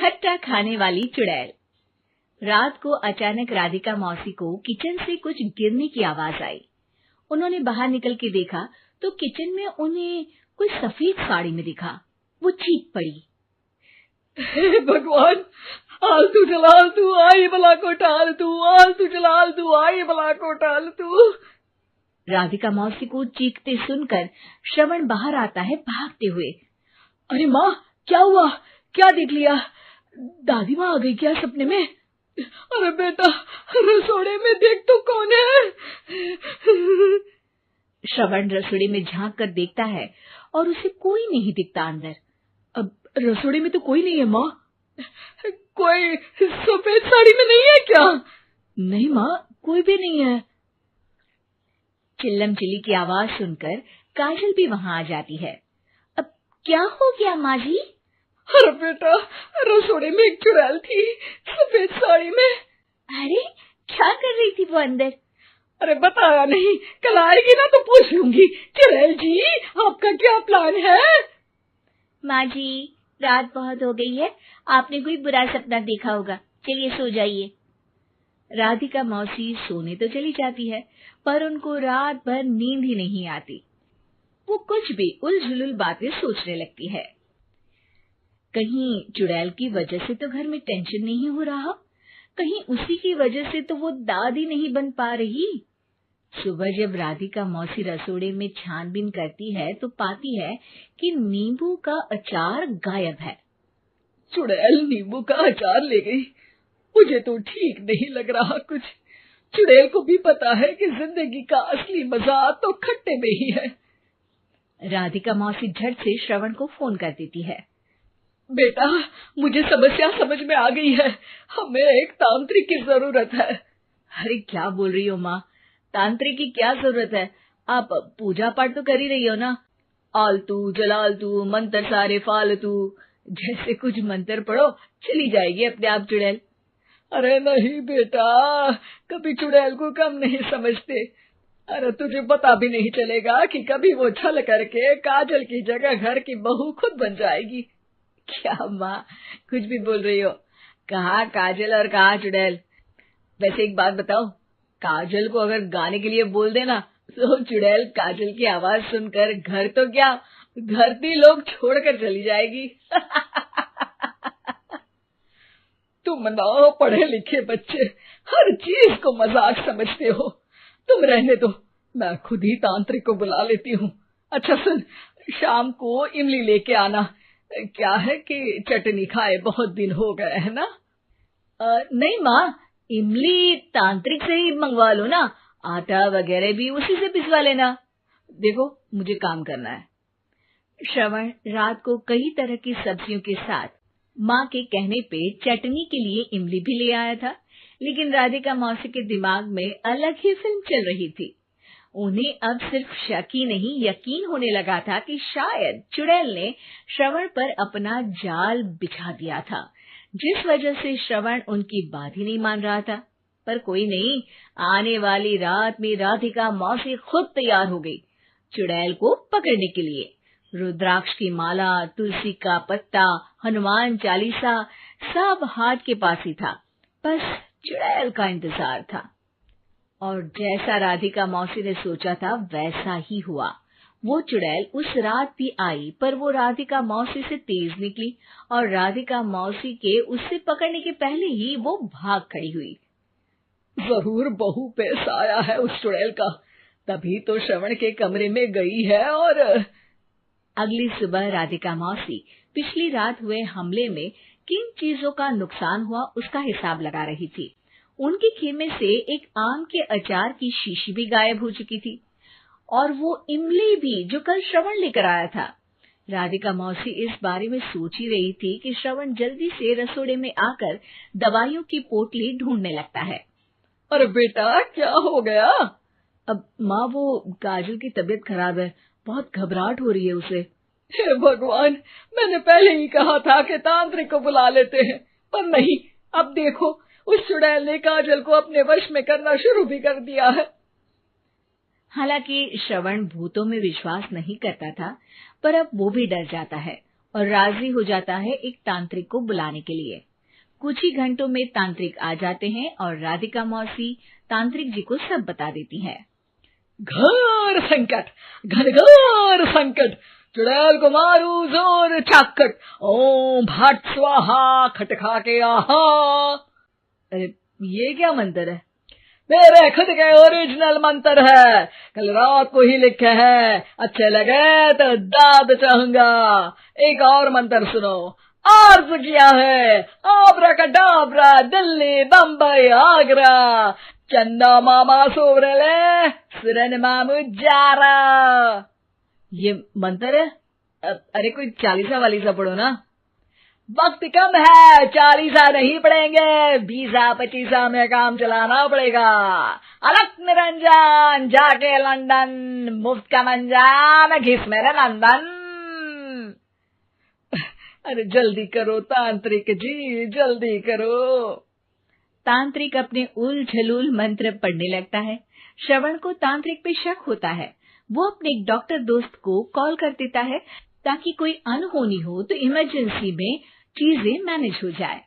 खट्टा खाने वाली चुड़ैल। रात को अचानक राधिका मौसी को किचन से कुछ गिरने की आवाज आई। उन्होंने बाहर निकल के देखा तो किचन में उन्हें कोई सफेद साड़ी में दिखा। वो चीख पड़ी, हे भगवान, आलतू जलाल तू आई भला को टाल तू, आलतू जलाल तू आई भला को टाल तू। राधिका मौसी को चीखते सुनकर श्रवण बाहर आता है भागते हुए। अरे माँ, क्या हुआ? क्या देख लिया? दादी माँ आ गई क्या सपने में? अरे बेटा, रसोड़े में देख तो कौन है? श्रवण रसोड़े में झांक कर देखता है और उसे कोई नहीं दिखता अंदर। अब रसोड़े में तो कोई नहीं है माँ। कोई सफेद साड़ी में नहीं है क्या? नहीं माँ, कोई भी नहीं है। चिल्लम चिल्ली की आवाज सुनकर काजल भी वहां आ जाती है। अब क्या हो गया माँ जी? अरे बेटा, रसोड़े में एक चुड़ैल थी सफेद साड़ी में। अरे क्या कर रही थी वो अंदर? अरे बताया नहीं, कल आएगी ना तो पूछ लूंगी। चुड़ैल जी, आपका क्या प्लान है? माँ जी, रात बहुत हो गई है, आपने कोई बुरा सपना देखा होगा, चलिए सो जाइए। राधिका मौसी सोने तो चली जाती है पर उनको रात भर नींद ही नहीं आती। वो कुछ भी उलझुल बातें सोचने लगती है। कहीं चुड़ैल की वजह से तो घर में टेंशन नहीं हो रहा, कहीं उसी की वजह से तो वो दादी नहीं बन पा रही। सुबह जब राधिका मौसी रसोड़े में छानबीन करती है तो पाती है कि नींबू का अचार गायब है। चुड़ैल नींबू का अचार ले गई, मुझे तो ठीक नहीं लग रहा कुछ। चुड़ैल को भी पता है कि जिंदगी का असली मजा तो खट्टे में ही है। राधिका मौसी झट से श्रवण को फोन कर देती है। बेटा, मुझे समस्या समझ में आ गई है, हमें एक तांत्रिक की जरूरत है। अरे क्या बोल रही हो माँ, तांत्रिक की क्या जरूरत है? आप पूजा पाठ तो कर ही रही हो ना। आलतू जलालतू मंत्र सारे फालतू जैसे कुछ मंत्र पढ़ो, चली जाएगी अपने आप चुड़ैल। अरे नहीं बेटा, कभी चुड़ैल को कम नहीं समझते। अरे तुझे पता भी नहीं चलेगा कि कभी वो छल करके काजल की जगह घर की बहू खुद बन जाएगी। क्या माँ, कुछ भी बोल रही हो? कहाँ काजल और कहाँ चुड़ैल? वैसे एक बात बताओ, काजल को अगर गाने के लिए बोल देना तो चुड़ैल काजल की आवाज सुनकर घर तो क्या, धरती लोग छोड़कर चली जाएगी। तुम ना पढ़े लिखे बच्चे हर चीज को मजाक समझते हो। तुम रहने दो, मैं खुद ही तांत्रिक को बुला लेती हूँ। अच्छा सुन, शाम को इमली लेके आना। क्या है कि चटनी खाए बहुत दिन हो गए है ना? नहीं माँ, इमली तांत्रिक से ही मंगवा लो ना, आटा वगैरह भी उसी से पिसवा लेना। देखो मुझे काम करना है। श्रवण रात को कई तरह की सब्जियों के साथ माँ के कहने पे चटनी के लिए इमली भी ले आया था, लेकिन राधिका मौसी के दिमाग में अलग ही फिल्म चल रही थी। उन्हें अब सिर्फ शक ही नहीं यकीन होने लगा था कि शायद चुड़ैल ने श्रवण पर अपना जाल बिछा दिया था, जिस वजह से श्रवण उनकी बात ही नहीं मान रहा था। पर कोई नहीं, आने वाली रात में राधिका मौसी खुद तैयार हो गई चुड़ैल को पकड़ने के लिए। रुद्राक्ष की माला, तुलसी का पत्ता, हनुमान चालीसा सब हाथ के पास ही था, बस चुड़ैल का इंतजार था। और जैसा राधिका मौसी ने सोचा था वैसा ही हुआ। वो चुड़ैल उस रात भी आई, पर वो राधिका मौसी से तेज निकली और राधिका मौसी के उससे पकड़ने के पहले ही वो भाग खड़ी हुई। जरूर बहू पे साया है उस चुड़ैल का, तभी तो श्रवण के कमरे में गई है। और अगली सुबह राधिका मौसी पिछली रात हुए हमले में किन चीजों का नुकसान हुआ उसका हिसाब लगा रही थी। उनके खेमे से एक आम के अचार की शीशी भी गायब हो चुकी थी और वो इमली भी जो कल श्रवण लेकर आया था। राधिका मौसी इस बारे में सोच ही रही थी कि श्रवण जल्दी से रसोड़े में आकर दवाइयों की पोटली ढूंढने लगता है। अरे बेटा, क्या हो गया? अब माँ, वो काजल की तबीयत खराब है, बहुत घबराहट हो रही है उसे। हे भगवान, मैंने पहले ही कहा था कि तांत्रिक को बुला लेते हैं, पर नहीं। अब देखो, उस चुड़ैल ने काजल को अपने वश में करना शुरू भी कर दिया है। हालांकि श्रवण भूतों में विश्वास नहीं करता था, पर अब वो भी डर जाता है और राजी हो जाता है एक तांत्रिक को बुलाने के लिए। कुछ ही घंटों में तांत्रिक आ जाते हैं और राधिका मौसी तांत्रिक जी को सब बता देती है। घोर संकट, घनघोर संकट, चुड़ैल को मारू जोर चाकट, ओम भट स्वाहा खटखा के आहा। अरे ये क्या मंत्र है? मेरे खुद के ओरिजिनल मंत्र है, कल रात को ही लिखे हैं, अच्छे लगे तो दाद चाहूंगा। एक और मंत्र सुनो, अर्ज किया है आब्राकडाब्रा, दिल्ली बम्बई आगरा, चंदा मामा सोबरले सुरन मामू जारा। ये मंत्र है? अरे कोई चालीसा वालीसा पढ़ो ना। वक्त कम है, 40 नहीं पड़ेंगे, 20-25 में काम चलाना पड़ेगा। अलग निरंजन जाके लंदन, मुफ्त का मंजान घिस मेरे नंदन। अरे जल्दी करो तांत्रिक जी, जल्दी करो। तांत्रिक अपने उल झलूल मंत्र पढ़ने लगता है। श्रवण को तांत्रिक पे शक होता है। वो अपने एक डॉक्टर दोस्त को कॉल कर देता है ताकि कोई अनहोनी हो तो इमरजेंसी में चीजें मैनेज हो जाए।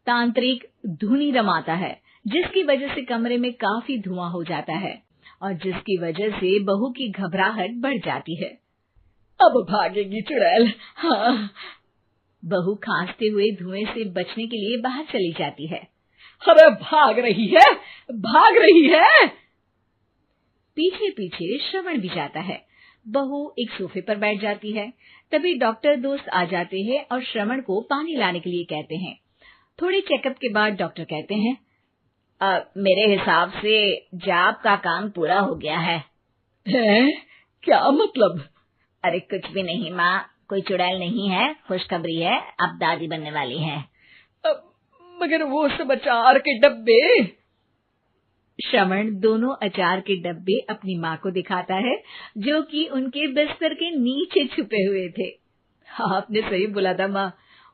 तांत्रिक धुनी रमाता है, जिसकी वजह से कमरे में काफी धुआं हो जाता है और जिसकी वजह से बहू की घबराहट बढ़ जाती है। अब भागेगी चुड़ैल। हाँ। बहू खांसते हुए धुएं से बचने के लिए बाहर चली जाती है। अरे भाग रही है, भाग रही है। पीछे पीछे श्रवण भी जाता है। बहू एक सोफे पर बैठ जाती है। तभी डॉक्टर दोस्त आ जाते हैं और श्रवण को पानी लाने के लिए कहते हैं। थोड़े चेकअप के बाद डॉक्टर कहते हैं, मेरे हिसाब से जाप का काम पूरा हो गया है। क्या मतलब? अरे कुछ भी नहीं माँ, कोई चुड़ैल नहीं है, खुशखबरी है, अब दादी बनने वाली है। मगर वो सब अचार के डब्बे। श्रवण दोनों अचार के डब्बे अपनी माँ को दिखाता है, जो कि उनके बिस्तर के नीचे छुपे हुए थे। आपने सही बोला था माँ,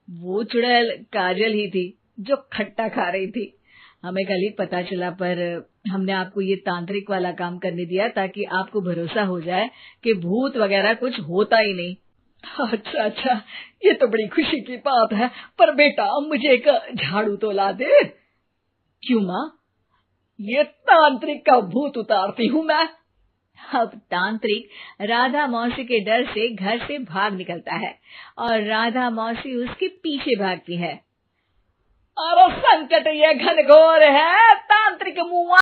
वो चुड़ैल काजल ही थी जो खट्टा खा रही थी। हमें कल ही पता चला, पर हमने आपको ये तांत्रिक वाला काम करने दिया ताकि आपको भरोसा हो जाए कि भूत वगैरह कुछ होता ही नहीं। अच्छा अच्छा, ये तो बड़ी खुशी की बात है। पर बेटा मुझे एक झाड़ू तो ला दे। क्यों माँ? ये तांत्रिक का भूत उतारती हूँ मैं। अब तांत्रिक राधा मौसी के डर से घर से भाग निकलता है और राधा मौसी उसके पीछे भागती है। अरे संकट ये घनघोर है, तांत्रिक मुआ